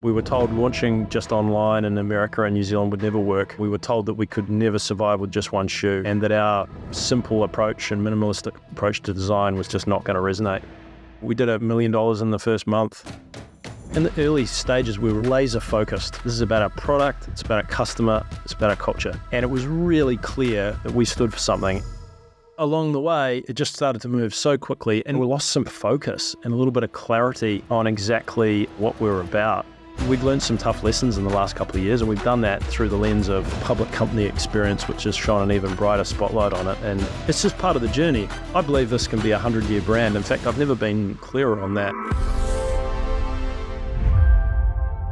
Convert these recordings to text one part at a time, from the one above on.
We were told launching just online in America and New Zealand would never work. We were told that we could never survive with just one shoe, and that our simple approach and minimalistic approach to design was just not going to resonate. We did $1 million in the first month. In the early stages, we were laser focused. This is about our product, it's about our customer, it's about our culture. And it was really clear that we stood for something. Along the way, it just started to move so quickly, and we lost some focus and a little bit of clarity on exactly what we were about. We've learned some tough lessons in the last couple of years, and we've done that through the lens of public company experience, which has shone an even brighter spotlight on it. And it's just part of the journey. I believe this can be a 100-year brand. In fact, I've never been clearer on that.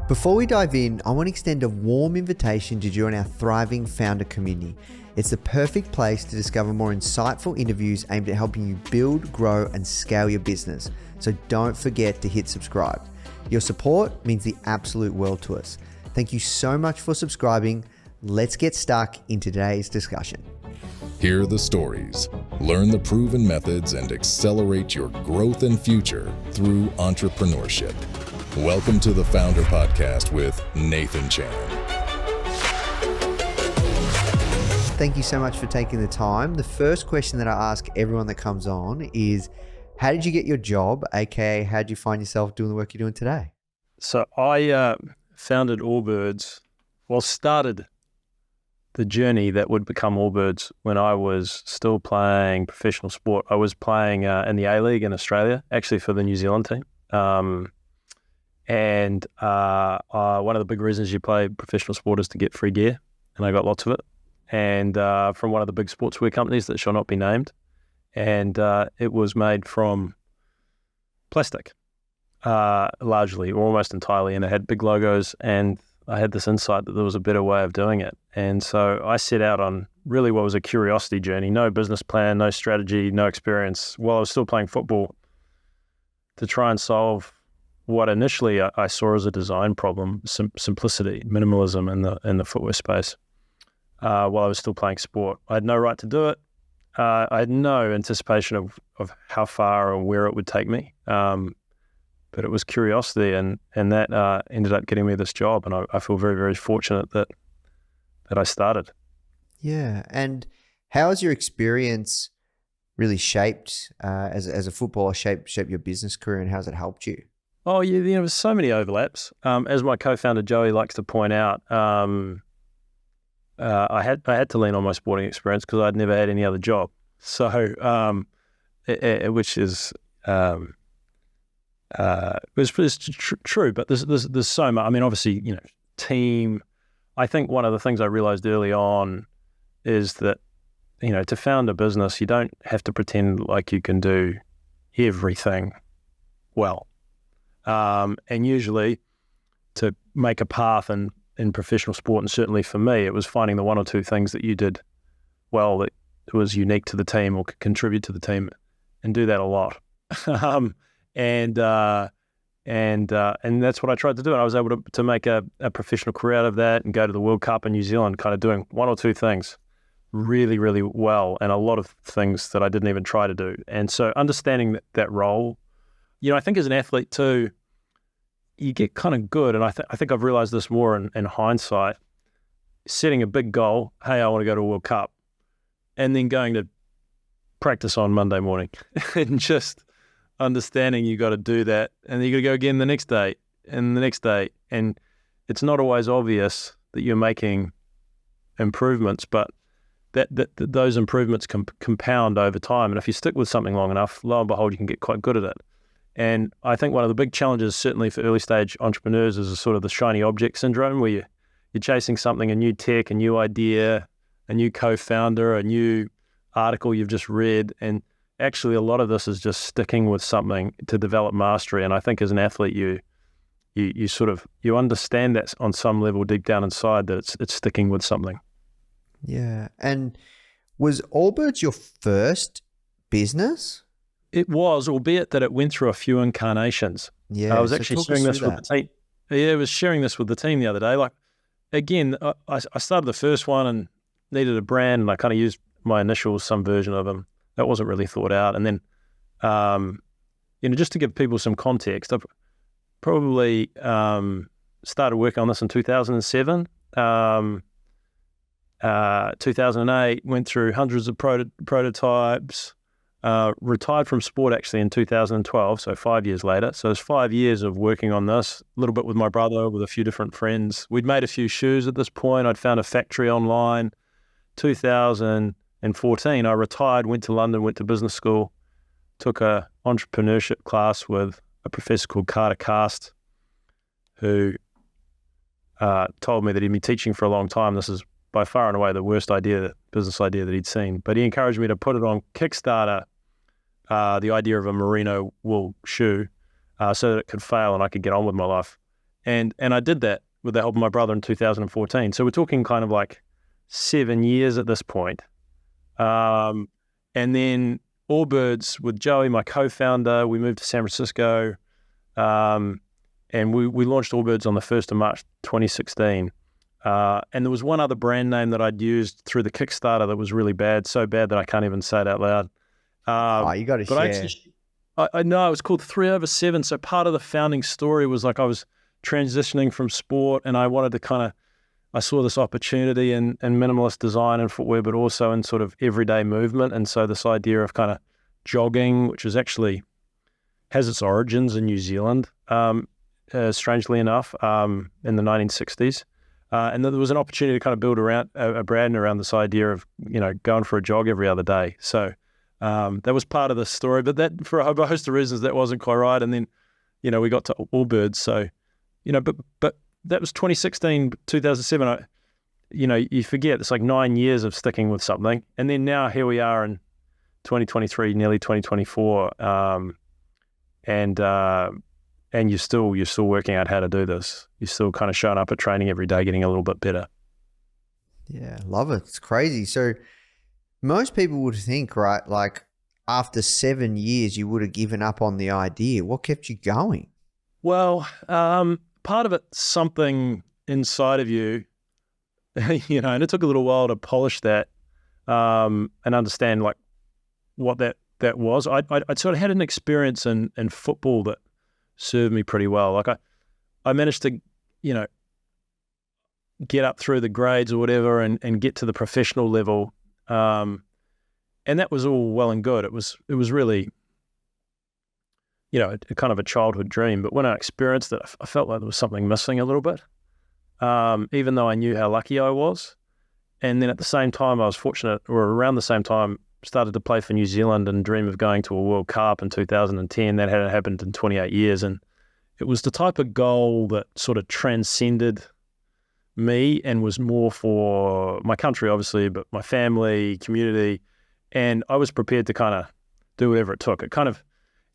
Before we dive in, I want to extend a warm invitation to join our thriving Foundr community. It's the perfect place to discover more insightful interviews aimed at helping you build, grow, and scale your business. So don't forget to hit subscribe. Your support means the absolute world to us. Thank you so much for subscribing. Let's get stuck into today's discussion. Hear the stories, learn the proven methods, and accelerate your growth and future through entrepreneurship. Welcome to the Foundr Podcast with Nathan Chan. Thank you so much for taking the time. The first question that I ask everyone that comes on is, how did you get your job? AKA, how did you find yourself doing the work you're doing today? So I founded AllBirds, started the journey that would become AllBirds when I was still playing professional sport. I was playing in the A-League in Australia, actually for the New Zealand team. One of the big reasons you play professional sport is to get free gear, and I got lots of it. And from one of the big sportswear companies that shall not be named. And it was made from plastic, largely, or almost entirely, and it had big logos, and I had this insight that there was a better way of doing it. And so I set out on really what was a curiosity journey, no business plan, no strategy, no experience, while I was still playing football, to try and solve what initially I saw as a design problem, simplicity, minimalism in the footwear space, while I was still playing sport. I had no right to do it. I had no anticipation of how far or where it would take me, but it was curiosity, and that ended up getting me this job, and I feel very, very fortunate that I started. Yeah, and how has your experience really shaped, as a footballer, shaped your business career, and how's it helped you? Oh, yeah, there's so many overlaps. As my co-founder Joey likes to point out, I had to lean on my sporting experience because I'd never had any other job. So, which is true, but there's so much. I mean, obviously, team. I think one of the things I realized early on is that, to found a business, you don't have to pretend like you can do everything well. And usually, to make a path in professional sport, and certainly for me, it was finding the one or two things that you did well that was unique to the team or could contribute to the team, and do that a lot. And that's what I tried to do. And I was able to make a professional career out of that and go to the World Cup in New Zealand, kind of doing one or two things really, really well, and a lot of things that I didn't even try to do. And so understanding that role, I think as an athlete too, you get kind of good, and I think I've realized this more in hindsight, setting a big goal, hey, I want to go to a World Cup, and then going to practice on Monday morning and just understanding you got to do that, and then you got to go again the next day and the next day, and it's not always obvious that you're making improvements, but that those improvements compound over time, and if you stick with something long enough, lo and behold, you can get quite good at it. And I think one of the big challenges, certainly for early stage entrepreneurs, is sort of the shiny object syndrome, where you're chasing something, a new tech, a new idea, a new co-founder, a new article you've just read. And actually a lot of this is just sticking with something to develop mastery. And I think as an athlete, you understand that on some level deep down inside, that it's sticking with something. Yeah. And was AllBirds your first business? It was, albeit that it went through a few incarnations. Yeah, I was actually sharing this with the team. Yeah, I was sharing this with the team the other day. Like, again, I started the first one and needed a brand, and I kind of used my initials, some version of them. That wasn't really thought out. And then, just to give people some context, I've probably started working on this in 2007. 2008, went through hundreds of prototypes, retired from sport actually in 2012, so 5 years later. So it's 5 years of working on this, a little bit with my brother, with a few different friends. We'd made a few shoes at this point. I'd found a factory online. 2014, I retired, went to London, went to business school, took a entrepreneurship class with a professor called Carter Cast, who told me that he'd been teaching for a long time. This is by far and away the worst business idea that he'd seen. But he encouraged me to put it on Kickstarter, the idea of a merino wool shoe, so that it could fail and I could get on with my life. And I did that with the help of my brother in 2014. So we're talking kind of like 7 years at this point. And then AllBirds with Joey, my co-founder, we moved to San Francisco, and we launched AllBirds on the 1st of March 2016. And there was one other brand name that I'd used through the Kickstarter that was really bad, so bad that I can't even say it out loud. You got to share. I know, it was called 3/7. So part of the founding story was like I was transitioning from sport and I wanted to I saw this opportunity in minimalist design and footwear, but also in sort of everyday movement. And so this idea of kind of jogging, which is actually has its origins in New Zealand, strangely enough, in the 1960s. And then there was an opportunity to kind of build around a brand around this idea of, going for a jog every other day. So that was part of the story, but that for a host of reasons, that wasn't quite right. And then, we got to AllBirds. So, but that was 2016, 2007. You forget it's like 9 years of sticking with something. And then now here we are in 2023, nearly 2024. And you're still working out how to do this. You're still kind of showing up at training every day, getting a little bit better. Yeah, love it. It's crazy. So most people would think, right, like after 7 years, you would have given up on the idea. What kept you going? Well, part of it's something inside of you, and it took a little while to polish that and understand like what that was. I sort of had an experience in football that served me pretty well. Like I managed to, get up through the grades or whatever and get to the professional level. And that was all well and good. It was really, a kind of a childhood dream. But when I experienced it, I felt like there was something missing a little bit, even though I knew how lucky I was. And then at the same time, I was fortunate, or around the same time, started to play for New Zealand and dream of going to a World Cup in 2010. That hadn't happened in 28 years. And it was the type of goal that sort of transcended me and was more for my country, obviously, but my family, community. And I was prepared to kind of do whatever it took.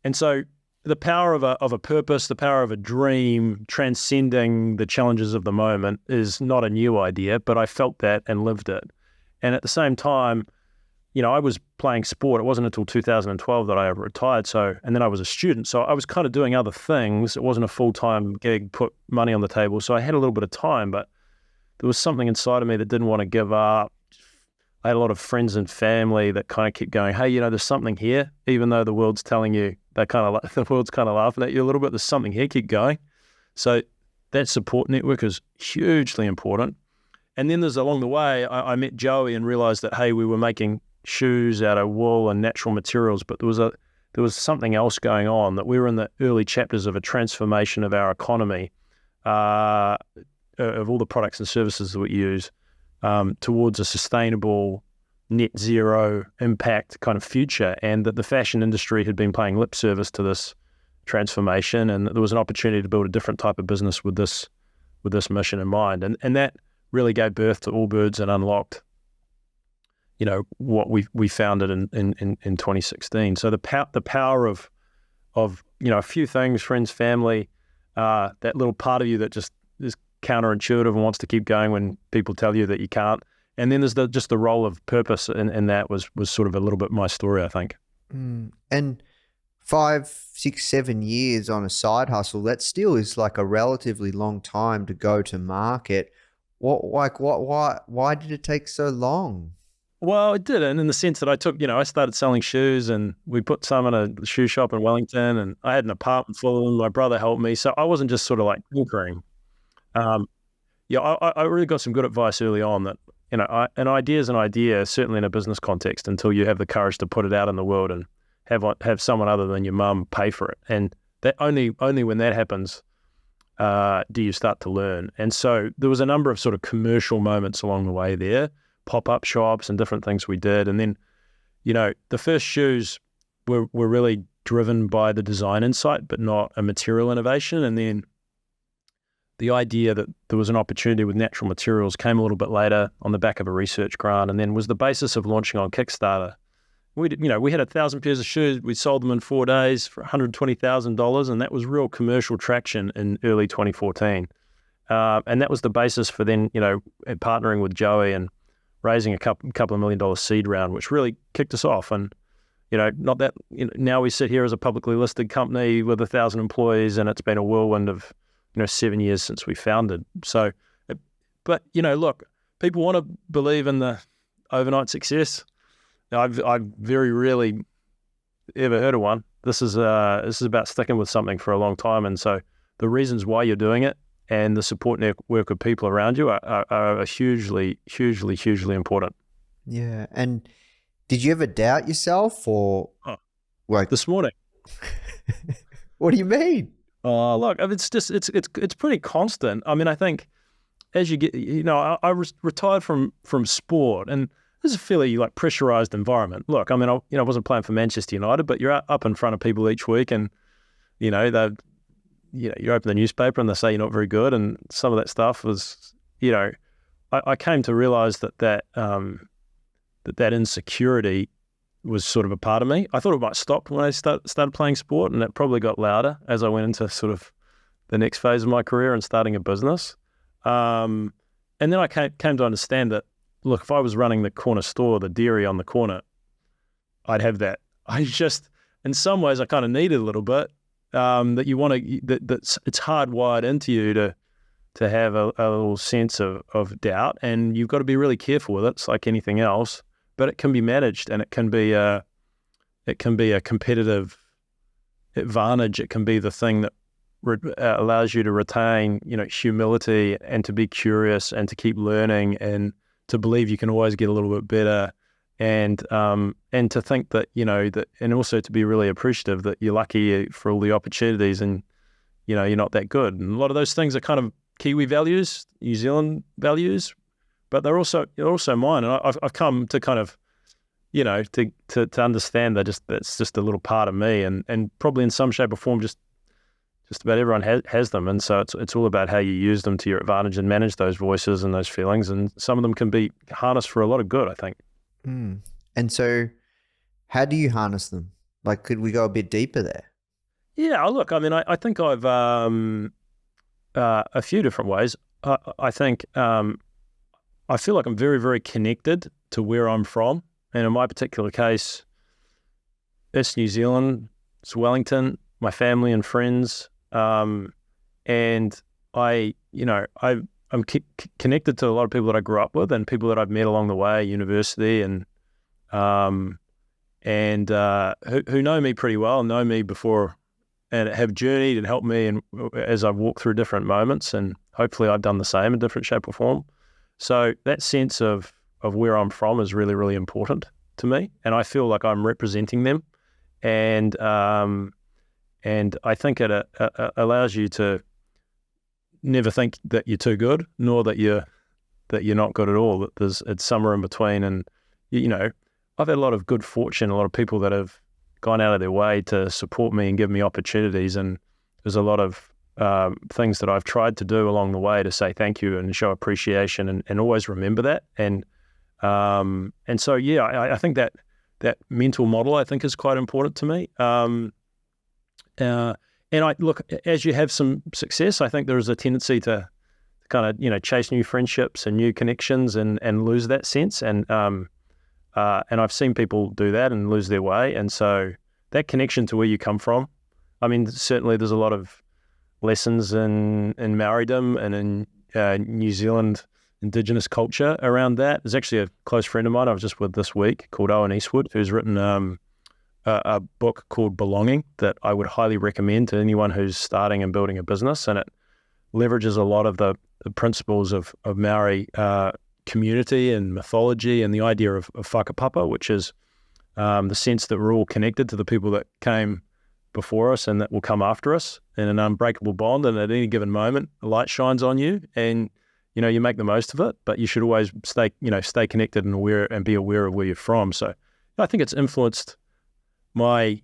And so the power of a purpose, the power of a dream, transcending the challenges of the moment is not a new idea, but I felt that and lived it. And at the same time, I was playing sport. It wasn't until 2012 that I retired. And then I was a student. So I was kind of doing other things. It wasn't a full-time gig, put money on the table. So I had a little bit of time, but there was something inside of me that didn't want to give up. I had a lot of friends and family that kind of kept going, hey, there's something here, even though the world's telling you the world's kind of laughing at you a little bit. There's something here, keep going. So that support network is hugely important. And then there's along the way, I met Joey and realized that, hey, we were making shoes out of wool and natural materials, but there was something else going on, that we were in the early chapters of a transformation of our economy, of all the products and services that we use, towards a sustainable net zero impact kind of future, and that the fashion industry had been paying lip service to this transformation, and that there was an opportunity to build a different type of business with this mission in mind. And that really gave birth to AllBirds and unlocked what we founded in 2016. So the power of a few things, friends, family, that little part of you that just is counterintuitive and wants to keep going when people tell you that you can't. And then there's just the role of purpose, and that was sort of a little bit my story, I think. And 5, 6, 7 years on a side hustle, that still is like a relatively long time to go to market. Why did it take so long? Well, it didn't, in the sense that I started selling shoes, and we put some in a shoe shop in Wellington, and I had an apartment full of them. My brother helped me. So I wasn't just sort of like tinkering. Um, yeah, I really got some good advice early on that, an idea is an idea, certainly in a business context, until you have the courage to put it out in the world and have someone other than your mum pay for it. And that only when that happens do you start to learn. And so there was a number of sort of commercial moments along the way there, pop-up shops and different things we did. And then, the first shoes were really driven by the design insight, but not a material innovation. And then the idea that there was an opportunity with natural materials came a little bit later on the back of a research grant, and then was the basis of launching on Kickstarter. We had 1,000 pairs of shoes. We sold them in 4 days for $120,000, and that was real commercial traction in early 2014. And that was the basis for then, partnering with Joey and raising a couple of $1 million seed round, which really kicked us off. And not that now we sit here as a publicly listed company with 1,000 employees, and it's been a whirlwind of 7 years since we founded. So, but look, people want to believe in the overnight success. I've very rarely ever heard of one. This is about sticking with something for a long time, and so the reasons why you're doing it and the support network of people around you are hugely, hugely, hugely important. Yeah. And did you ever doubt yourself or like this morning? What do you mean? Oh, look, it's just it's pretty constant. I mean, I think as you get, I retired from sport, and this is a fairly pressurized environment. Look, I mean, I wasn't playing for Manchester United, but you're up in front of people each week, and you open the newspaper and they say you're not very good, and some of that stuff was, I came to realize that insecurity was sort of a part of me. I thought it might stop when I started playing sport, and it probably got louder as I went into sort of the next phase of my career and starting a business. And then I came to understand that, look, if I was running the corner store, the dairy on the corner, I'd have that. In some ways, I kind of needed a little bit, that you want to, that it's hardwired into you to have a little sense of doubt, and you've got to be really careful with it. It's like anything else. But it can be managed, and it can be a competitive advantage. It can be the thing that allows you to retain, humility, and to be curious, and to keep learning, and to believe you can always get a little bit better, and to think that and also to be really appreciative that you're lucky for all the opportunities, and you're not that good. And a lot of those things are kind of Kiwi values, New Zealand values. But they're also mine, and I've come to kind of, to understand that that's just a little part of me, and probably in some shape or form, just about everyone has them, and so it's all about how you use them to your advantage and manage those voices and those feelings, and some of them can be harnessed for a lot of good, I think. And so, how do you harness them? Like, could we go a bit deeper there? Yeah, look, I mean, I think I've a few different ways. I think. I feel like I'm very, very connected to where I'm from. And in my particular case, it's New Zealand, it's Wellington, my family and friends. And I'm connected to a lot of people that I grew up with, and people that I've met along the way, university, and who know me pretty well, know me before, and have journeyed and helped me as I've walked through different moments. And hopefully I've done the same in different shape or form. So that sense of where I'm from is really, really important to me, and I feel like I'm representing them, and I think it allows you to never think that you're too good, nor that you're not good at all. That it's somewhere in between, and I've had a lot of good fortune, a lot of people that have gone out of their way to support me and give me opportunities, and there's a lot of things that I've tried to do along the way to say thank you and show appreciation, and always remember that. And so, yeah, I think that mental model, I think, is quite important to me. And I look, as you have some success, I think there is a tendency to kind of, chase new friendships and new connections and lose that sense. And I've seen people do that and lose their way. And so that connection to where you come from, I mean, certainly there's a lot of lessons in Maoridom and in New Zealand Indigenous culture around that. There's actually a close friend of mine I was just with this week called Owen Eastwood, who's written a book called Belonging that I would highly recommend to anyone who's starting and building a business. And it leverages a lot of the principles of Maori community and mythology and the idea of whakapapa, which is the sense that we're all connected to the people that came before us and that will come after us in an unbreakable bond. And at any given moment, a light shines on you, and you make the most of it. But you should always stay connected and aware, and be aware of where you're from. So I think it's influenced my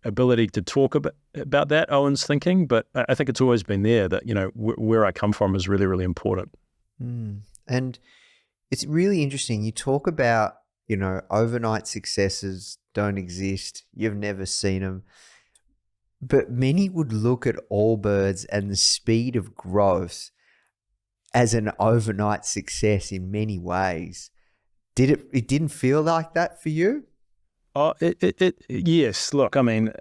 ability to talk about that, Owen's thinking, but I think it's always been there that, where I come from is really, really important. And it's really interesting. You talk about, overnight successes don't exist. You've never seen them. But many would look at AllBirds and the speed of growth as an overnight success in many ways. It didn't feel like that for you? Oh, yes. Look, I mean,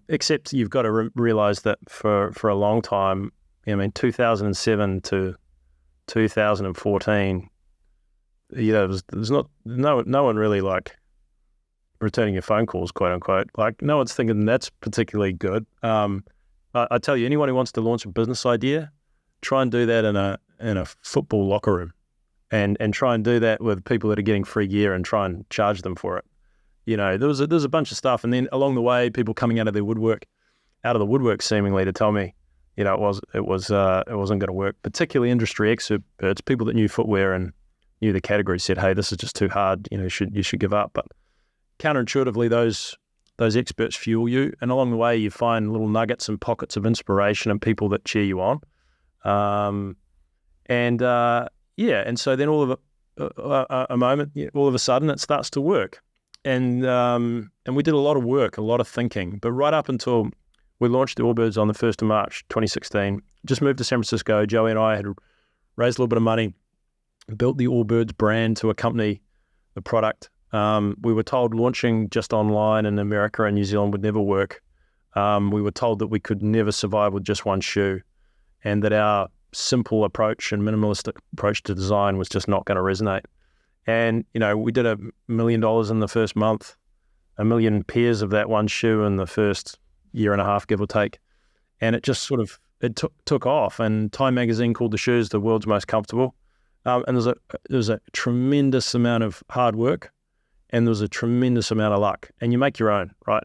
except you've got to realize that for a long time, 2007 to 2014, there's not no one really like returning your phone calls, quote unquote. Like, no one's thinking that's particularly good. I tell you, anyone who wants to launch a business idea, try and do that in a football locker room, and try and do that with people that are getting free gear and try and charge them for it. There was a bunch of stuff, and then along the way, people coming out of the woodwork seemingly to tell me, it wasn't going to work. Particularly industry experts, people that knew footwear and knew the category, said, "Hey, this is just too hard. You should give up." But counterintuitively, those experts fuel you, and along the way, you find little nuggets and pockets of inspiration and people that cheer you on. And so then all of a moment, all of a sudden, it starts to work. And we did a lot of work, a lot of thinking. But right up until we launched the AllBirds on the 1st of March, 2016, just moved to San Francisco. Joey and I had raised a little bit of money, built the AllBirds brand to accompany the product. We were told launching just online in America and New Zealand would never work. We were told that we could never survive with just one shoe, and that our simple approach and minimalistic approach to design was just not going to resonate. And, we did $1 million in the first month, 1 million pairs of that one shoe in the first year and a half, give or take. And it just took off. And Time magazine called the shoes the world's most comfortable. And there's a tremendous amount of hard work, and there was a tremendous amount of luck. And you make your own, right?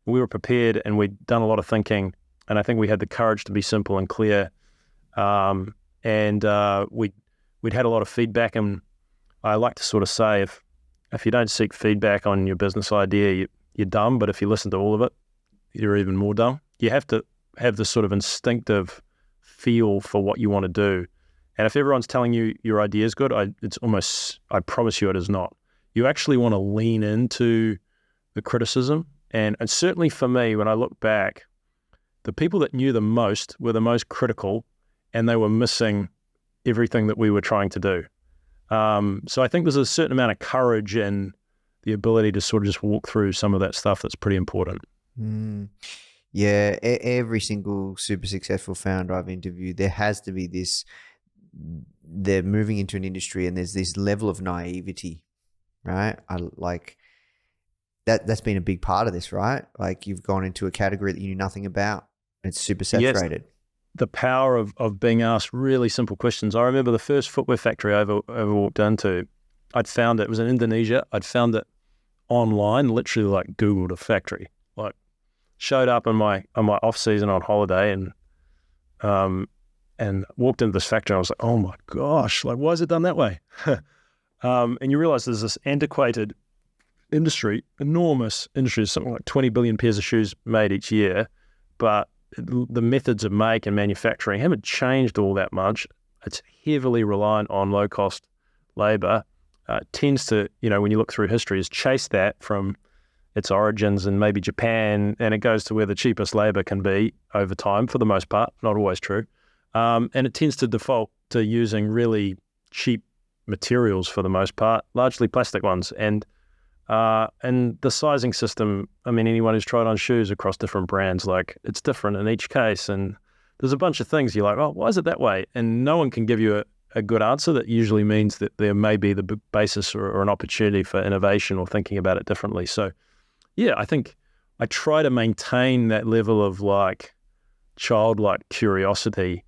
We were prepared, and we'd done a lot of thinking. And I think we had the courage to be simple and clear. We'd had a lot of feedback, and I like to sort of say, if you don't seek feedback on your business idea, you're dumb. But if you listen to all of it, you're even more dumb. You have to have this sort of instinctive feel for what you want to do. And if everyone's telling you your idea is good, I promise you it is not. You actually want to lean into the criticism. And certainly for me, when I look back, the people that knew the most were the most critical, and they were missing everything that we were trying to do. So I think there's a certain amount of courage and the ability to sort of just walk through some of that stuff that's pretty important. Yeah, every single super successful founder I've interviewed, there has to be this, they're moving into an industry and there's this level of naivety, right? That's been a big part of this, right? Like, you've gone into a category that you knew nothing about. It's super saturated. Yes. The power of being asked really simple questions. I remember the first footwear factory I ever walked into, I'd found it was in Indonesia. I'd found it online, literally like Googled a factory, like showed up on my off season on holiday, and walked into this factory. And I was like, oh my gosh, like, why is it done that way? And you realize there's this antiquated industry, enormous industry, something like 20 billion pairs of shoes made each year, but the methods of make and manufacturing haven't changed all that much. It's heavily reliant on low-cost labor. Tends to, when you look through history, has chased that from its origins in maybe Japan, and it goes to where the cheapest labor can be over time, for the most part, not always true. And it tends to default to using really cheap materials for the most part, largely plastic ones. And the sizing system, I mean, anyone who's tried on shoes across different brands, like, it's different in each case. And there's a bunch of things you're like, oh, why is it that way? And no one can give you a good answer. That usually means that there may be the basis or an opportunity for innovation or thinking about it differently. So, yeah, I think I try to maintain that level of like childlike curiosity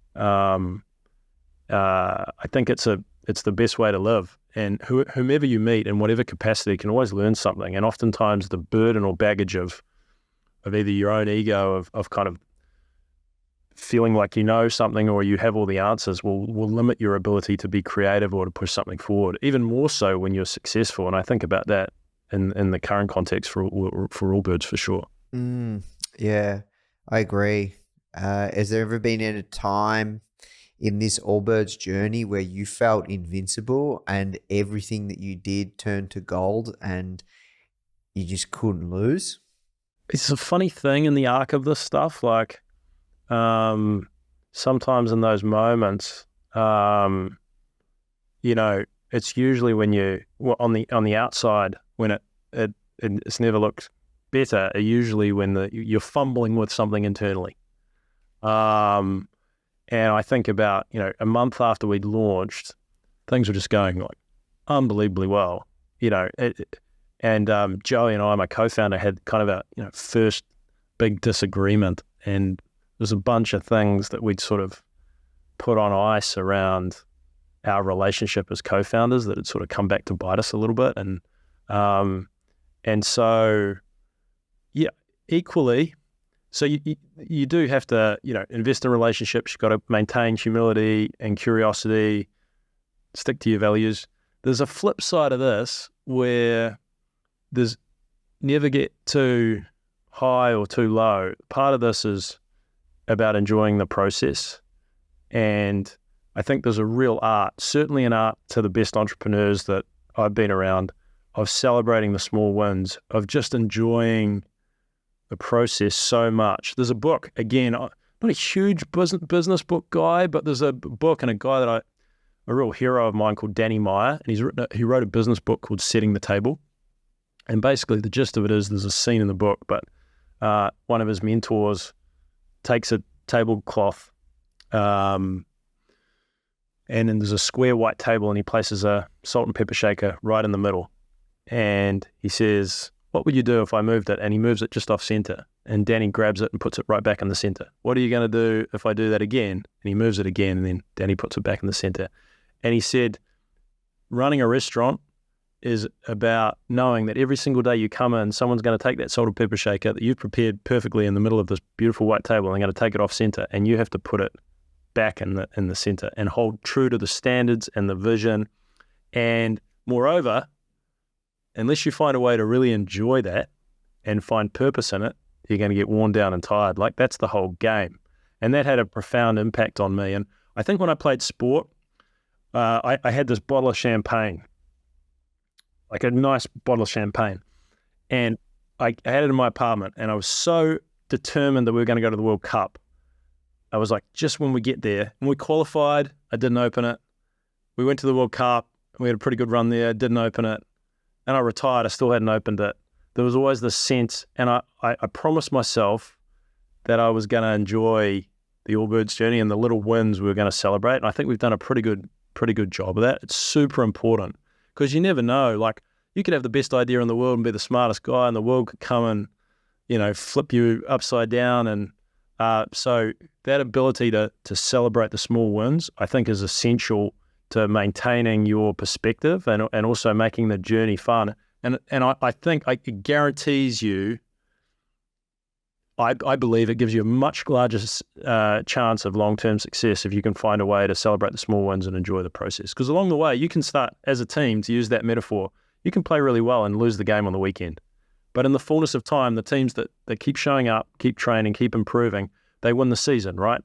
I think it's the best way to live. And whomever you meet in whatever capacity can always learn something. And oftentimes the burden or baggage of either your own ego of kind of feeling like you know something or you have all the answers will limit your ability to be creative or to push something forward, even more so when you're successful. And I think about that in the current context for AllBirds for sure. Yeah, I agree. Has there ever been a time in this AllBirds journey where you felt invincible and everything that you did turned to gold and you just couldn't lose? It's a funny thing in the arc of this stuff. Like, sometimes in those moments, it's usually when on the outside, when it's never looked better, usually when you're fumbling with something internally. And I think about, a month after we'd launched, things were just going like unbelievably well, and Joey and I, my co-founder, had kind of a first big disagreement, and there's a bunch of things that we'd sort of put on ice around our relationship as co-founders that had sort of come back to bite us a little bit, and so equally. So you do have to, invest in relationships. You've got to maintain humility and curiosity, stick to your values. There's a flip side of this where there's never get too high or too low. Part of this is about enjoying the process. And I think there's a real art, certainly an art to the best entrepreneurs that I've been around, of celebrating the small wins, of just enjoying the process so much. There's a book, again, not a huge business book guy, but there's a book and a guy that a real hero of mine called Danny Meyer, and he wrote a business book called Setting the Table. And basically the gist of it is there's a scene in the book, but one of his mentors takes a tablecloth and then there's a square white table and he places a salt and pepper shaker right in the middle. And he says, "What would you do if I moved it?" And he moves it just off center. And Danny grabs it and puts it right back in the center. "What are you going to do if I do that again?" And he moves it again, and then Danny puts it back in the center. And he said, running a restaurant is about knowing that every single day you come in, someone's going to take that salt and pepper shaker that you've prepared perfectly in the middle of this beautiful white table, and they're going to take it off center, and you have to put it back in the center and hold true to the standards and the vision. And moreover, unless you find a way to really enjoy that and find purpose in it, you're going to get worn down and tired. Like, that's the whole game. And that had a profound impact on me. And I think when I played sport, I had this bottle of champagne, like a nice bottle of champagne. And I had it in my apartment, and I was so determined that we were going to go to the World Cup. I was like, just when we get there, and we qualified, I didn't open it. We went to the World Cup, and we had a pretty good run there, didn't open it. And I retired, I still hadn't opened it. There was always this sense, and I promised myself that I was going to enjoy the AllBirds journey and the little wins we were going to celebrate. And I think we've done a pretty good job of that. It's super important, because you never know. Like, you could have the best idea in the world and be the smartest guy, and the world could come and, flip you upside down. And so that ability to celebrate the small wins, I think, is essential to maintaining your perspective and also making the journey fun. And I think it guarantees you, I believe it gives you a much larger chance of long-term success if you can find a way to celebrate the small wins and enjoy the process. Because along the way, you can start, as a team, to use that metaphor, you can play really well and lose the game on the weekend. But in the fullness of time, the teams that keep showing up, keep training, keep improving, they win the season, right?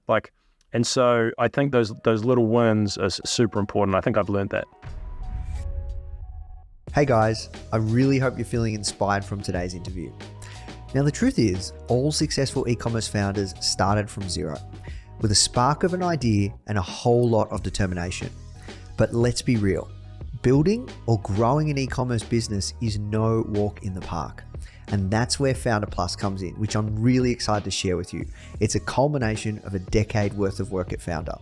And so I think those little wins are super important. I think I've learned that. Hey guys, I really hope you're feeling inspired from today's interview. Now, the truth is, all successful e-commerce founders started from zero, with a spark of an idea and a whole lot of determination. But let's be real, building or growing an e-commerce business is no walk in the park. And that's where Foundr Plus comes in, which I'm really excited to share with you. It's a culmination of a decade worth of work at Foundr.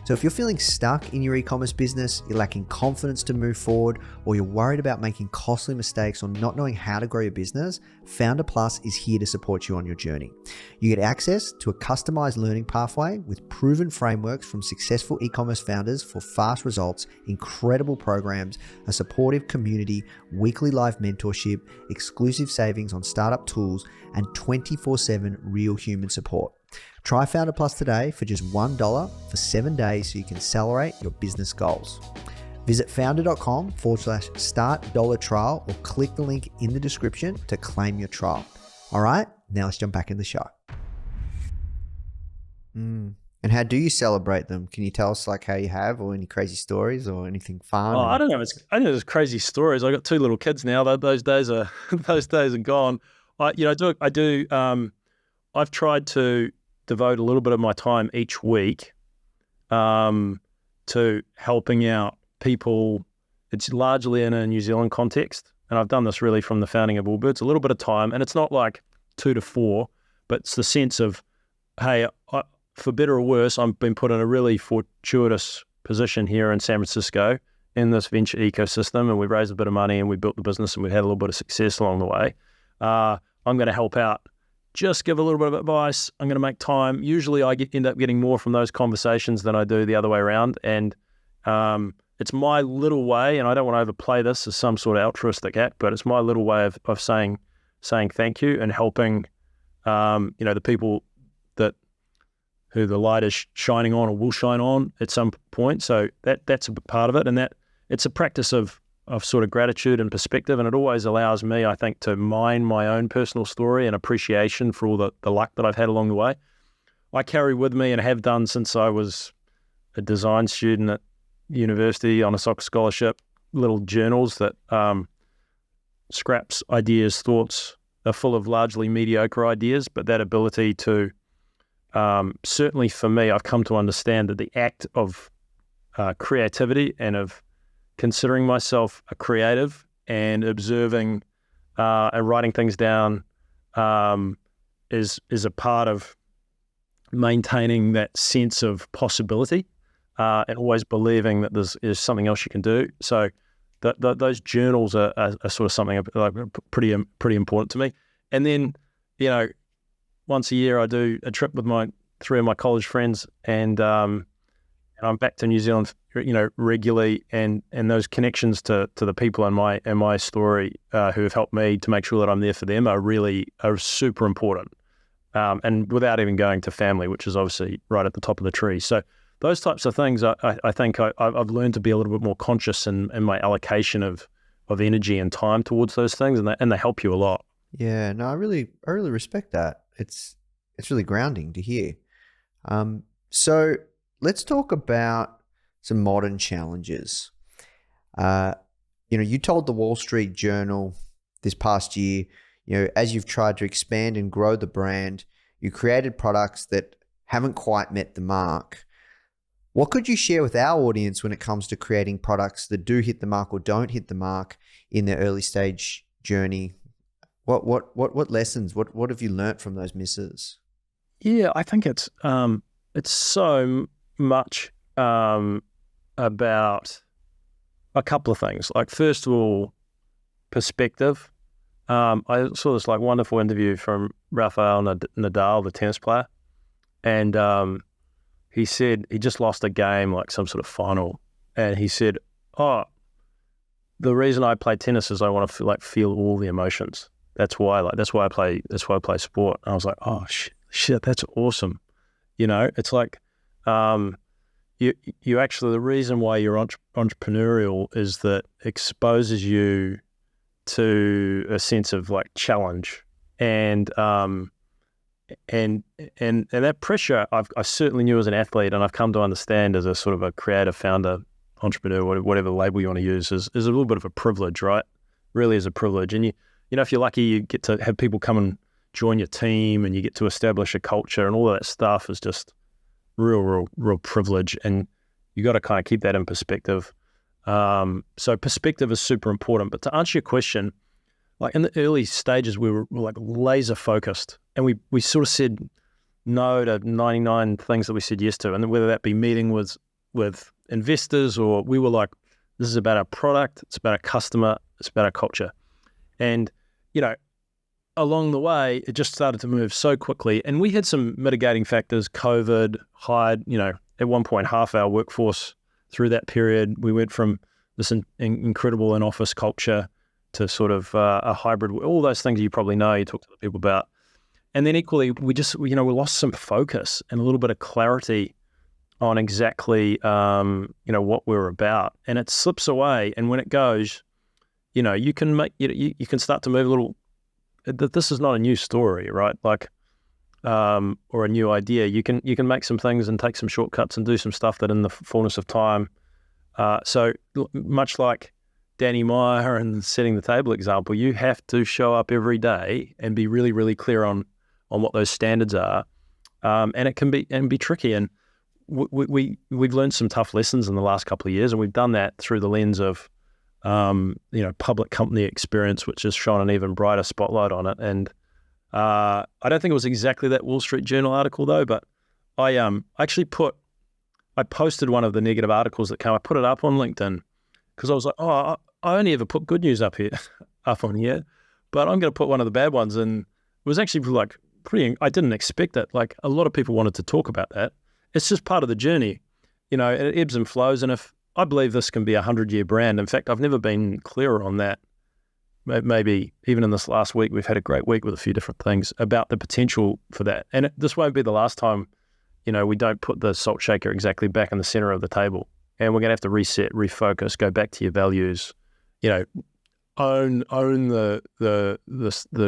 So if you're feeling stuck in your e-commerce business, you're lacking confidence to move forward, or you're worried about making costly mistakes or not knowing how to grow your business, Foundr Plus is here to support you on your journey. You get access to a customized learning pathway with proven frameworks from successful e-commerce founders for fast results, incredible programs, a supportive community, weekly live mentorship, exclusive savings on startup tools, and 24/7 real human support. Try Foundr Plus today for just $1 for 7 days so you can accelerate your business goals. Visit foundr.com/start $trial or click the link in the description to claim your trial. All right, now let's jump back in the show. And how do you celebrate them? Can you tell us like how you have, or any crazy stories or anything fun? I don't know. I know there's crazy stories. I got 2 little kids now. Those days are gone. I've tried to devote a little bit of my time each week to helping out people. It's largely in a New Zealand context, and I've done this really from the founding of AllBirds, a little bit of time, and it's not like 2 to 4, but it's the sense of, hey, for better or worse, I've been put in a really fortuitous position here in San Francisco in this venture ecosystem, and we've raised a bit of money and we built the business and we had a little bit of success along the way. I'm going to help out. Just give a little bit of advice. I'm going to make time. Usually I end up getting more from those conversations than I do the other way around. And it's my little way, and I don't want to overplay this as some sort of altruistic act, but it's my little way of saying thank you and helping the people who the light is shining on or will shine on at some point. So that's a part of it. And that it's a practice of sort of gratitude and perspective, and it always allows me, I think, to mine my own personal story and appreciation for all the luck that I've had along the way. I carry with me, and have done since I was a design student at university on a soccer scholarship, little journals that scraps, ideas, thoughts are full of largely mediocre ideas, but that ability to, certainly for me, I've come to understand that the act of creativity and of considering myself a creative and observing and writing things down is a part of maintaining that sense of possibility and always believing that there's something else you can do. So those journals are sort of something like pretty important to me. And then, once a year I do a trip with 3 of my college friends, and I'm back to New Zealand, regularly, and those connections to the people in my story who have helped me to make sure that I'm there for them are super important. And without even going to family, which is obviously right at the top of the tree. So those types of things, I think I've learned to be a little bit more conscious in my allocation of energy and time towards those things, and they help you a lot. Yeah, no, I really respect that. It's really grounding to hear. So let's talk about some modern challenges. You told the Wall Street Journal this past year, as you've tried to expand and grow the brand, you created products that haven't quite met the mark. What could you share with our audience when it comes to creating products that do hit the mark or don't hit the mark in their early stage journey? What lessons? What have you learnt from those misses? Yeah, I think it's so much about a couple of things. Like, first of all, perspective. I saw this wonderful interview from Rafael Nadal, the tennis player, and he said he just lost a game, like some sort of final, and he said, "Oh, the reason I play tennis is I want to feel all the emotions. That's why I play sport." And I was like, "Oh shit, that's awesome." It's like you actually, the reason why you're entrepreneurial is that exposes you to a sense of challenge and that pressure I certainly knew as an athlete, and I've come to understand as a sort of a creative founder, entrepreneur, whatever label you want to use, is a little bit of a privilege, right? Really is a privilege. And if you're lucky, you get to have people come and join your team, and you get to establish a culture, and all of that stuff is just real privilege, and you got to kind of keep that in perspective. So perspective is super important. But to answer your question, in the early stages, we were laser focused, and we sort of said no to 99 things that we said yes to, and whether that be meeting with with investors, or we were like, this is about our product, it's about our customer, it's about our culture. And, along the way, it just started to move so quickly. And we had some mitigating factors. COVID hired, at one point, half our workforce through that period. We went from this incredible in-office culture to sort of a hybrid, all those things you probably know, you talk to the people about. And then equally, we lost some focus and a little bit of clarity on exactly, what we're about. And it slips away. And when it goes, you can you can start to move a little. This is not a new story, right? Like, or a new idea. You can make some things and take some shortcuts and do some stuff that in the fullness of time. So much like Danny Meyer and setting the table example, you have to show up every day and be really, really clear on what those standards are. And it can be tricky. And we've learned some tough lessons in the last couple of years, and we've done that through the lens of public company experience, which has shone an even brighter spotlight on it. And I don't think it was exactly that Wall Street Journal article though, but I posted one of the negative articles that came. I put it up on LinkedIn because I was like, I only ever put good news up on here, but I'm going to put one of the bad ones. And it was actually like I didn't expect it. Like a lot of people wanted to talk about that. It's just part of the journey, it ebbs and flows. And if I believe this can be a 100-year brand. In fact, I've never been clearer on that. Maybe even in this last week, we've had a great week with a few different things about the potential for that. And this won't be the last time, we don't put the salt shaker exactly back in the center of the table. And we're going to have to reset, refocus, go back to your values, own the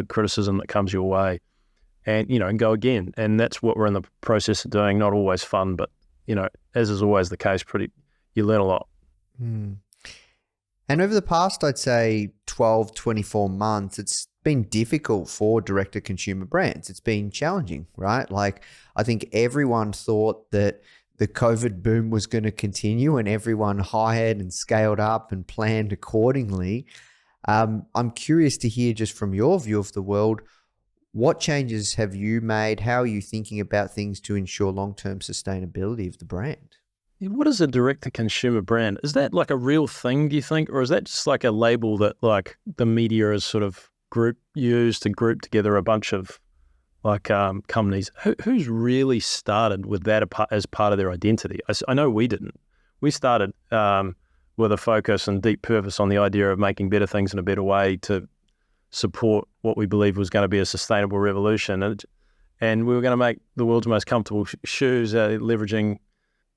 criticism that comes your way, and, and go again. And that's what we're in the process of doing. Not always fun, but, as is always the case, you learn a lot. And over the past, I'd say 12, 24 months, it's been difficult for direct-to-consumer brands. It's been challenging, right? Like, I think everyone thought that the COVID boom was going to continue and everyone hired and scaled up and planned accordingly. I'm curious to hear just from your view of the world, what changes have you made? How are you thinking about things to ensure long-term sustainability of the brand? What is a direct-to-consumer brand? Is that like a real thing, do you think? Or is that just like a label that like the media has sort of used to group together a bunch of like companies? Who's really started with that as part of their identity? I know we didn't. We started with a focus and deep purpose on the idea of making better things in a better way to support what we believed was going to be a sustainable revolution. And we were going to make the world's most comfortable shoes leveraging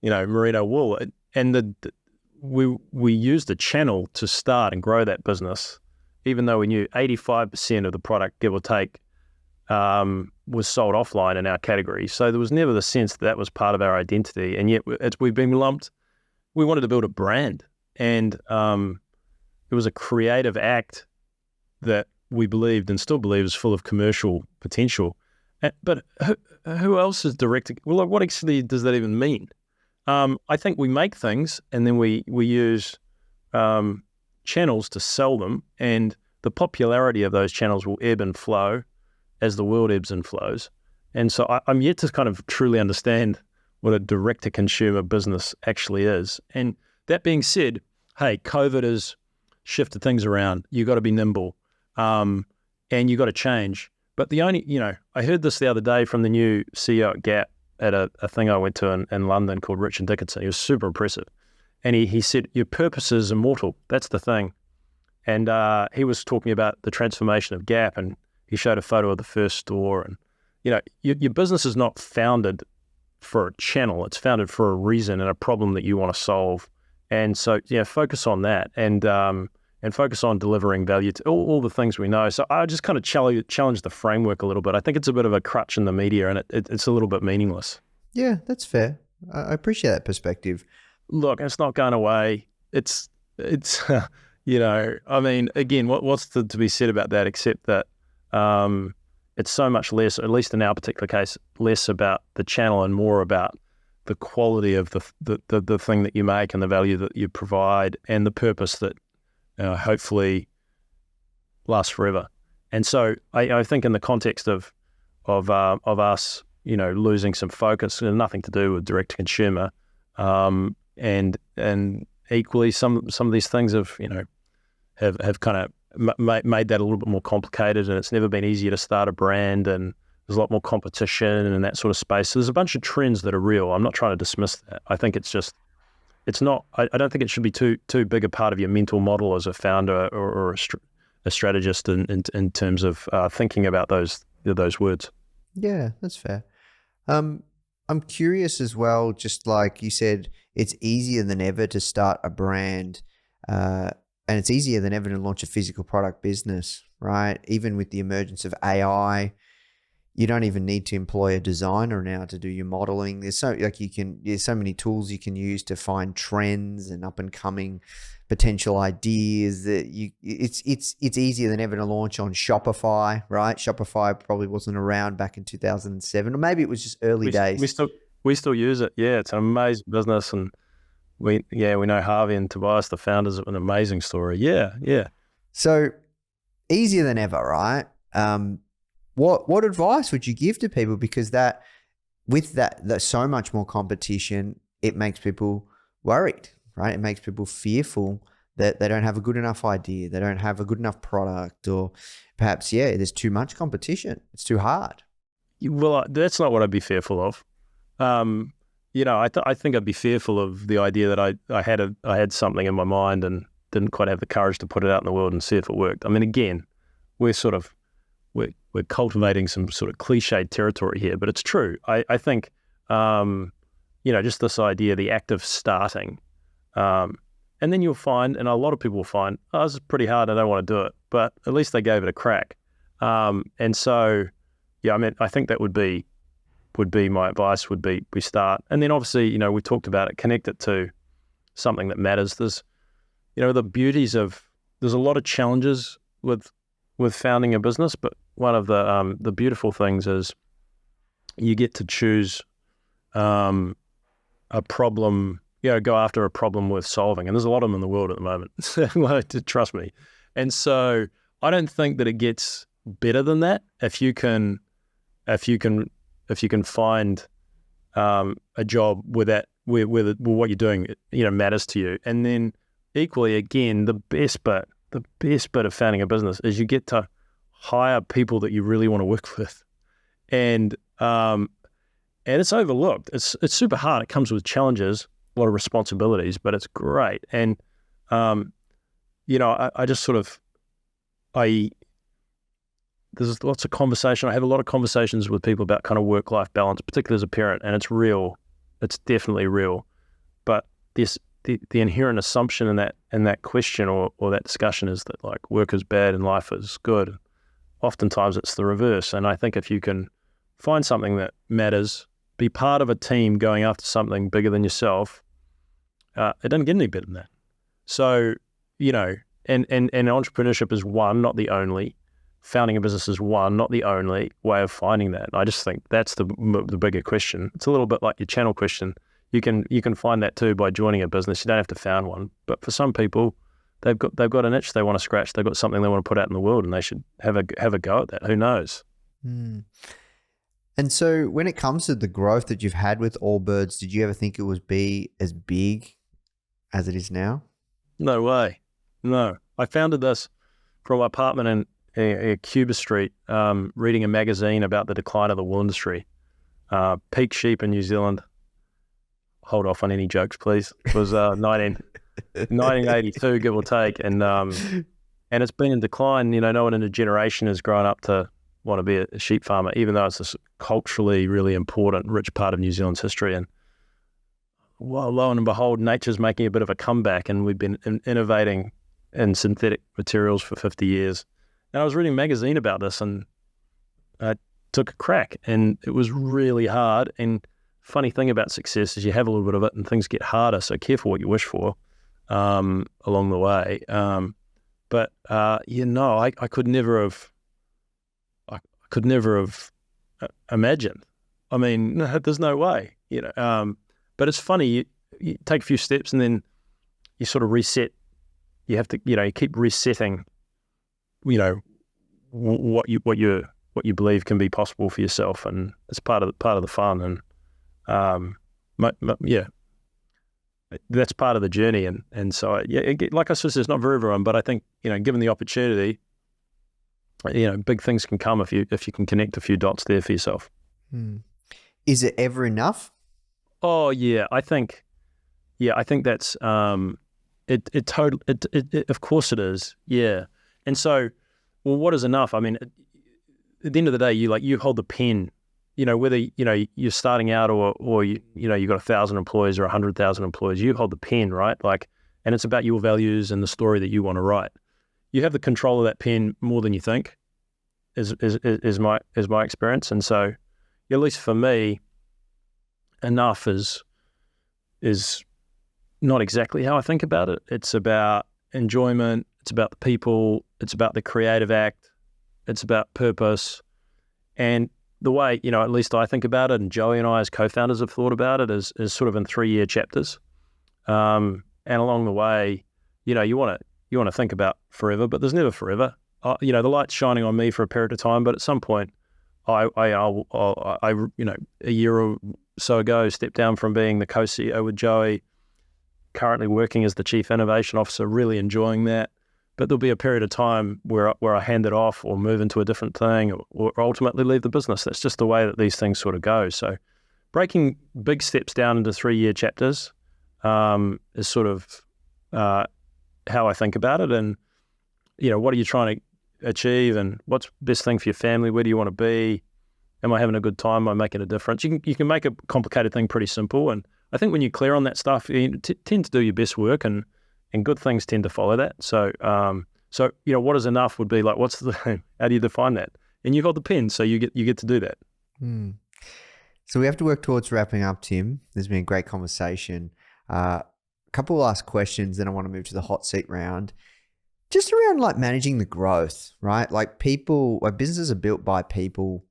merino wool, and we used the channel to start and grow that business, even though we knew 85% of the product, give or take, was sold offline in our category. So there was never the sense that was part of our identity, and yet we've been lumped. We wanted to build a brand, and it was a creative act that we believed and still believe is full of commercial potential. But who else is directed? Well, like, what actually does that even mean? I think we make things and then we use channels to sell them, and the popularity of those channels will ebb and flow as the world ebbs and flows. And so I'm yet to kind of truly understand what a direct-to-consumer business actually is. And that being said, hey, COVID has shifted things around. You got to be nimble, and you got to change. But I heard this the other day from the new CEO at Gap, at a thing I went to in London called Richard Dickinson. He was super impressive. And he said, your purpose is immortal. That's the thing. And he was talking about the transformation of Gap, and he showed a photo of the first store. And, your business is not founded for a channel. It's founded for a reason and a problem that you want to solve. And so, focus on that and focus on delivering value to all the things we know. So I just kind of challenge the framework a little bit. I think it's a bit of a crutch in the media, and it's a little bit meaningless. Yeah, that's fair. I appreciate that perspective. Look, it's not going away. It's I mean, again, what's to be said about that except that it's so much less, at least in our particular case, less about the channel and more about the quality of the thing that you make and the value that you provide and the purpose that hopefully lasts forever. And so I think in the context of us, losing some focus, and nothing to do with direct to consumer, and equally some of these things have kind of made that a little bit more complicated, and it's never been easier to start a brand, and there's a lot more competition and that sort of space. So there's a bunch of trends that are real. I'm not trying to dismiss that. I think it's not. I don't think it should be too big a part of your mental model as a founder or a strategist in terms of thinking about those words. Yeah, that's fair. I'm curious as well, just like you said, it's easier than ever to start a brand, and it's easier than ever to launch a physical product business, right? Even with the emergence of AI, you don't even need to employ a designer now to do your modeling. There's so many tools you can use to find trends and up and coming potential ideas that it's easier than ever to launch on Shopify, right? Shopify probably wasn't around back in 2007, or maybe it was just early days. We still use it. Yeah, it's an amazing business, and we know Harvey and Tobias, the founders, of an amazing story. Yeah. So easier than ever, right? What advice would you give to people? Because that so much more competition, it makes people worried, right? It makes people fearful that they don't have a good enough idea, they don't have a good enough product, or perhaps, there's too much competition. It's too hard. Well, that's not what I'd be fearful of. I think I'd be fearful of the idea that I had something in my mind and didn't quite have the courage to put it out in the world and see if it worked. I mean, again, we're we're cultivating some sort of cliched territory here, but it's true. I think, just this idea, the act of starting, and then you'll find, and a lot of people will find, this is pretty hard, I don't want to do it, but at least they gave it a crack. And so, I think that would be my advice, would be we start. And then obviously, we talked about it, connect it to something that matters. There's, the beauties of, there's a lot of challenges with founding a business, but one of the beautiful things is you get to choose a problem, go after a problem worth solving. And there's a lot of them in the world at the moment, trust me. And so I don't think that it gets better than that if you can find a job where what you're doing, matters to you. And then equally, again, the best bit of founding a business is you get to hire people that you really want to work with, and it's overlooked. It's super hard. It comes with challenges, a lot of responsibilities, but it's great. And I just sort of there's lots of conversation. I have a lot of conversations with people about kind of work-life balance, particularly as a parent, and it's real. It's definitely real. But the inherent assumption in that question or that discussion is that like work is bad and life is good. Oftentimes it's the reverse. And I think if you can find something that matters, be part of a team going after something bigger than yourself, it doesn't get any better than that. So, and entrepreneurship is one, not the only. Founding a business is one, not the only way of finding that. And I just think that's the bigger question. It's a little bit like your channel question. You can find that too by joining a business. You don't have to found one. But for some people, they've got an itch they want to scratch. They've got something they want to put out in the world, and they should have a go at that. Who knows? Mm. And so when it comes to the growth that you've had with AllBirds, did you ever think it would be as big as it is now? No way. No. I founded this from my apartment in Cuba Street, reading a magazine about the decline of the wool industry. Peak sheep in New Zealand. Hold off on any jokes, please. It was 1982, give or take, and it's been in decline. No one in a generation has grown up to want to be a sheep farmer, even though it's this culturally really important, rich part of New Zealand's history. And well, lo and behold, nature's making a bit of a comeback, and we've been innovating in synthetic materials for 50 years. And I was reading a magazine about this, and I took a crack, and it was really hard. And funny thing about success is you have a little bit of it and things get harder, so careful what you wish for along the way. But I could never have imagined. I mean, there's no way, but it's funny, you take a few steps and then you sort of reset. You have to, you keep resetting, what you believe can be possible for yourself, and it's part of the fun. And that's part of the journey. And so, like I said, it's not for everyone, but I think, given the opportunity, big things can come if you can connect a few dots there for yourself. Is it ever enough? Oh yeah, I think that's it. Of course it is. Yeah. And so, well, what is enough? I mean, at the end of the day, you hold the pen. Whether you're starting out or you've got 1,000 employees or 100,000 employees, you hold the pen, right? And it's about your values and the story that you want to write. You have the control of that pen more than you think, is my experience. And so, at least for me, enough is not exactly how I think about it. It's about enjoyment. It's about the people. It's about the creative act. It's about purpose. And the way, at least I think about it, and Joey and I as co-founders have thought about it, is sort of in 3-year chapters. And along the way, you want to think about forever, but there's never forever. The light's shining on me for a period of time, but at some point, I a year or so ago, stepped down from being the co-CEO with Joey, currently working as the Chief Innovation Officer, really enjoying that. But there'll be a period of time where I hand it off or move into a different thing or ultimately leave the business. That's just the way that these things sort of go. So breaking big steps down into 3-year chapters is sort of how I think about it. And, what are you trying to achieve and what's the best thing for your family? Where do you want to be? Am I having a good time? Am I making a difference? You can make a complicated thing pretty simple. And I think when you're clear on that stuff, you tend to do your best work and good things tend to follow that. So, what is enough would be like, how do you define that? And you've got the pen, so you get to do that. So we have to work towards wrapping up, Tim. There's been a great conversation. A couple of last questions, then I want to move to the hot seat round. Just around managing the growth, right? Businesses are built by people.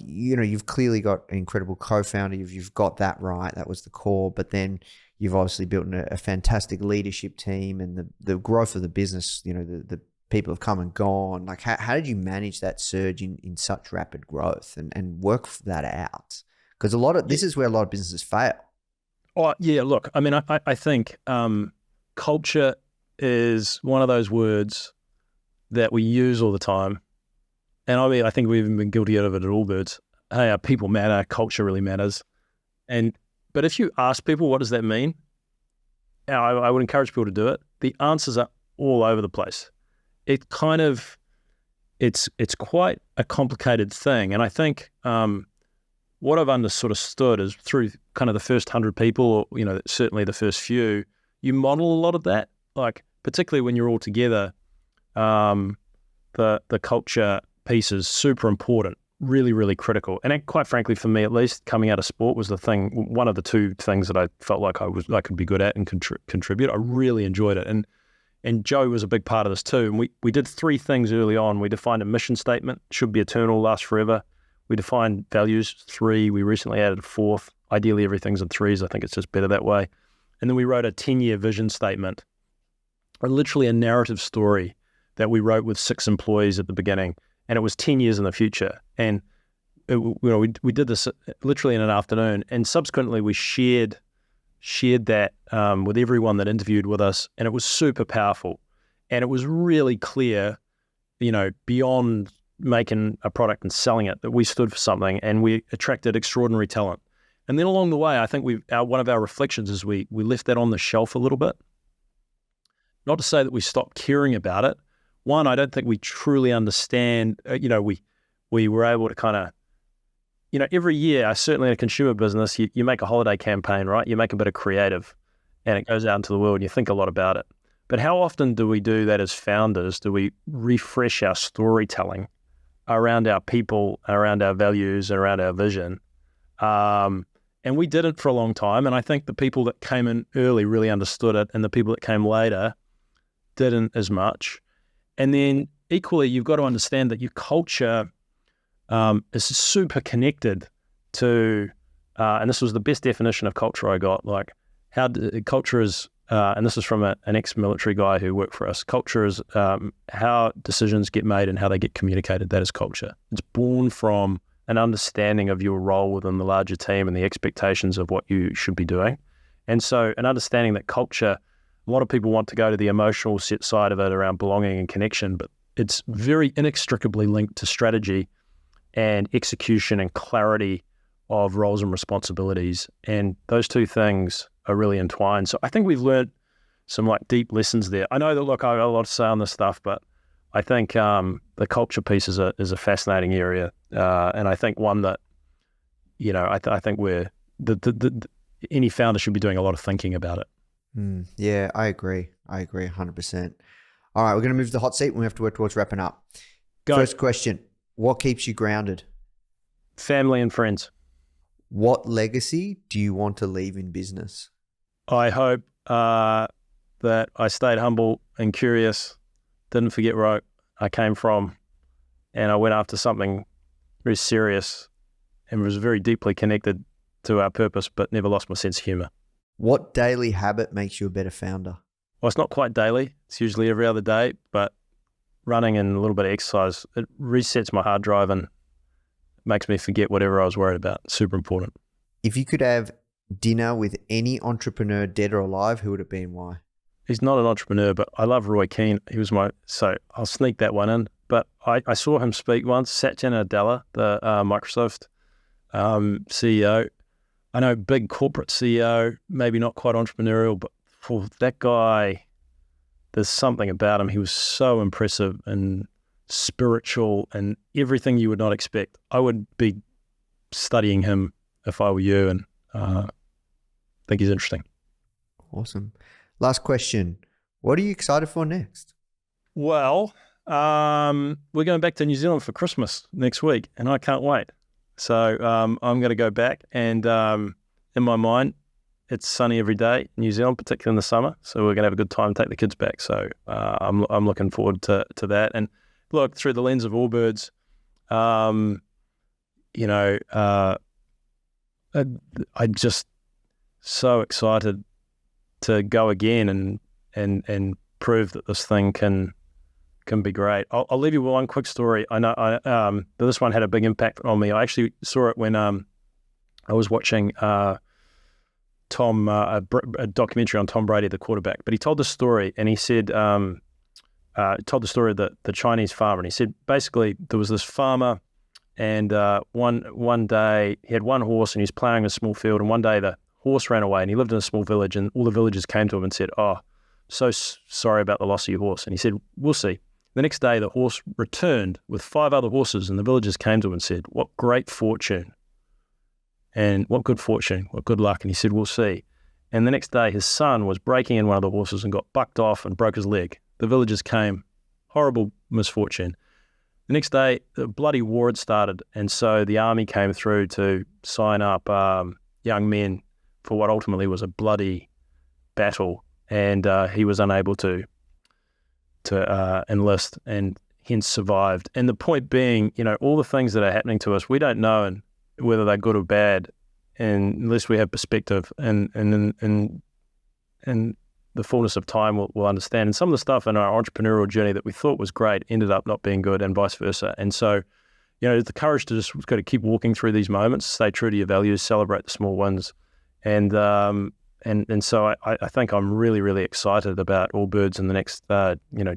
You've clearly got an incredible co-founder. You've got that right. That was the core. But then you've obviously built a fantastic leadership team, and the growth of the business, the people have come and gone. How did you manage that surge in such rapid growth and work that out? Because this is where a lot of businesses fail. Oh, yeah, look, I mean, I think culture is one of those words that we use all the time. And I think we've even been guilty of it at AllBirds. Hey, our people matter, culture really matters. But if you ask people, what does that mean? I would encourage people to do it. The answers are all over the place. It's quite a complicated thing. And I think what I've understood is through kind of the first 100 people, or, certainly the first few, you model a lot of that. Particularly when you're all together, the culture piece is super important, really, really critical. And quite frankly, for me at least, coming out of sport was one of the two things that I felt like I could be good at and contribute. I really enjoyed it. And Joe was a big part of this too. And we did 3 things early on. We defined a mission statement, should be eternal, last forever. We defined values, 3. We recently added a 4th. Ideally, everything's in 3s. I think it's just better that way. And then we wrote a 10-year vision statement, literally a narrative story that we wrote with 6 employees at the beginning. And it was 10 years in the future. And we did this literally in an afternoon. And subsequently, we shared that with everyone that interviewed with us. And it was super powerful. And it was really clear, beyond making a product and selling it, that we stood for something and we attracted extraordinary talent. And then along the way, I think one of our reflections is we left that on the shelf a little bit. Not to say that we stopped caring about it. One, I don't think we truly understand, we were able to kind of, every year, certainly in a consumer business, you make a holiday campaign, right? You make a bit of creative and it goes out into the world and you think a lot about it. But how often do we do that as founders? Do we refresh our storytelling around our people, around our values, around our vision? And we did it for a long time. And I think the people that came in early really understood it, and the people that came later didn't as much. And then equally, you've got to understand that your culture is super connected to, and this was the best definition of culture I got, culture is, and this is from an ex-military guy who worked for us, culture is how decisions get made and how they get communicated. That is culture. It's born from an understanding of your role within the larger team and the expectations of what you should be doing. And so an understanding that culture, a lot of people want to go to the emotional side of it around belonging and connection, but it's very inextricably linked to strategy and execution and clarity of roles and responsibilities. And those two things are really entwined. So I think we've learned some like deep lessons there. I know that, look, I got a lot to say on this stuff, but I think the culture piece is a fascinating area. And I think one that, you know, I think any founder should be doing a lot of thinking about it. Yeah, I agree 100%. All right, we're going to move to the hot seat. We have to work towards wrapping up. Go. First question, what keeps you grounded? Family and friends. What legacy do you want to leave in business? I hope that I stayed humble and curious, didn't forget where I came from, and I went after something very serious and was very deeply connected to our purpose, but never lost my sense of humor. What daily habit makes you a better founder? Well, it's not quite daily. It's usually every other day, but running and a little bit of exercise, it resets my hard drive and makes me forget whatever I was worried about. Super important. If you could have dinner with any entrepreneur, dead or alive, who would it be and why? He's not an entrepreneur, but I love Roy Keane. He was so I'll sneak that one in. But I saw him speak once, Satya Nadella, the Microsoft CEO. I know, big corporate CEO, maybe not quite entrepreneurial, but for that guy, there's something about him. He was so impressive and spiritual and everything you would not expect. I would be studying him if I were you, and I think he's interesting. Awesome. Last question. What are you excited for next? Well, we're going back to New Zealand for Christmas next week, and I can't wait. So I'm going to go back, and in my mind, it's sunny every day in New Zealand, particularly in the summer. So we're going to have a good time, take the kids back. So I'm looking forward to that. And look, through the lens of AllBirds, I'm just so excited to go again and prove that this thing can be great. I'll leave you with one quick story. I know this one had a big impact on me. I actually saw it when I was watching a documentary on Tom Brady, the quarterback. But he told the story, and he said, told the story of the Chinese farmer, and he said basically there was this farmer, and one day he had one horse, and he was plowing a small field, and one day the horse ran away, and he lived in a small village, and all the villagers came to him and said, "Oh, so sorry about the loss of your horse." And he said, "We'll see." The next day, the horse returned with 5 other horses, and the villagers came to him and said, "What great fortune, and what good fortune, what good luck." And he said, "We'll see." And the next day, his son was breaking in one of the horses and got bucked off and broke his leg. The villagers came, horrible misfortune. The next day, the bloody war had started, and so the army came through to sign up young men for what ultimately was a bloody battle, and he was unable to enlist and hence survived. And the point being, all the things that are happening to us, we don't know and whether they're good or bad, and unless we have perspective and the fullness of time, we'll understand. And some of the stuff in our entrepreneurial journey that we thought was great ended up not being good, and vice versa. And so, the courage to just got to keep walking through these moments, stay true to your values, celebrate the small wins. And so I think I'm really, really excited about AllBirds in the next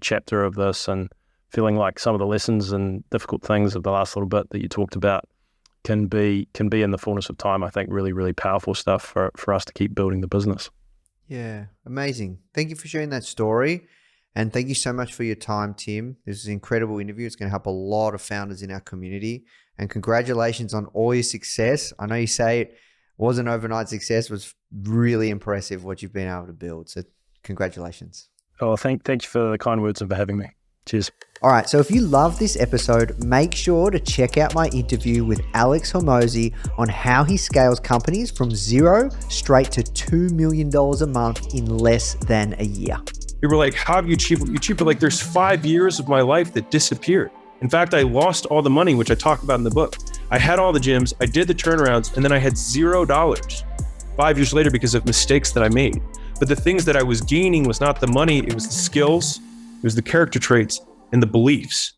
chapter of this, and feeling like some of the lessons and difficult things of the last little bit that you talked about can be in the fullness of time. I think really, really powerful stuff for us to keep building the business. Yeah, amazing. Thank you for sharing that story, and thank you so much for your time, Tim. This is an incredible interview. It's going to help a lot of founders in our community, and congratulations on all your success. I know you say it wasn't overnight success. It was really impressive what you've been able to build. So congratulations. Oh, thank you for the kind words and for having me. Cheers. All right. So if you love this episode, make sure to check out my interview with Alex Hormozi on how he scales companies from 0 straight to $2 million a month in less than a year. You were like, how have you achieved what you achieved? But like, there's 5 years of my life that disappeared. In fact, I lost all the money, which I talk about in the book. I had all the gyms, I did the turnarounds, and then I had $0 5 years later because of mistakes that I made. But the things that I was gaining was not the money, it was the skills, it was the character traits, and the beliefs.